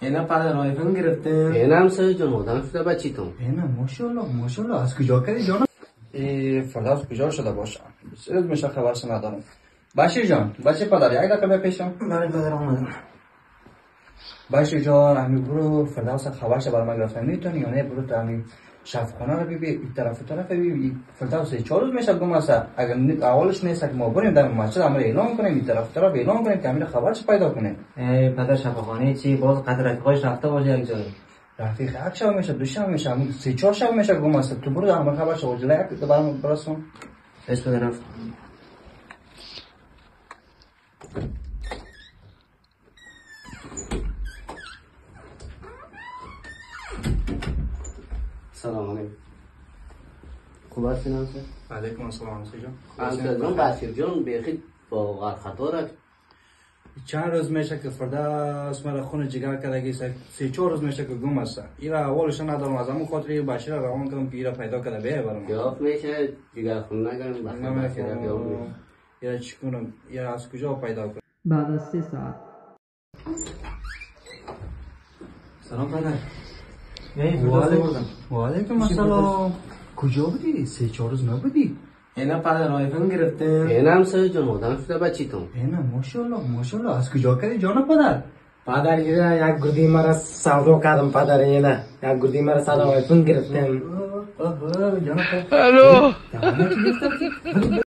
اینا پدر آیفون گرفتیم. اینم سر جون آدم شده بچیتون. اینا ماشاءالله از کجا کردی جان؟ فرداس کجا شده باشه؟ بسیار میشه خبرش ندارم. بشیر جان، بچه پدر یک دقیقه پیشم. بله پدر آمدم. بشیر جان، همین برو فرداس خبرش بر من گرفتن میتونی یا نه برو تو همین شفخانه رو ببین این طرف ببین فرداس 4 روز میشه گم است. اگر اولش نیست که ما بریم در مسجد امر اعلام کنیم این طرف اعلام کنیم که همین خبرش پیدا کنه. پدر شفاخانه چی باز قدر رفیقاش رفته باشه یک جایی. رفیق یک شب میشه دو شب میشه 3-4 شب میشه گم است. تو برو در خبرش وجله یک برام برسون. ايش بدنا نفهم؟ سلام علیکم. خوب هستین همسر؟ علیکم السلام همسر جان. همسر جان بشیر جان بیخی با وقت خطا رفت. چند روز میشه که فرداس مرا خون جگر کرده 3-4 روز میشه که گم است. اینا اولش ندارم از همون خاطر بشیر روان کردم که اینا پیدا کرده بیه برام. گفت میشه جگر خون نگرم بخیر یا چی کنم یا از کجا پیدا کنم. بعد از 3 ساعت. سلام پدر. وعلیکم السلام. کجا بودی؟ 3-4 روز نبودی؟ اینا پدر آیفون گرفتیم. اینم سر جون آدم شده بچیتون. اینا ماشاءالله از کجا کردی جان پدر؟ پدر یک گردی مرا سودا کردم پدر اینا. یک گردی مرا سودا آیفون گرفتیم. جان پدر. الو.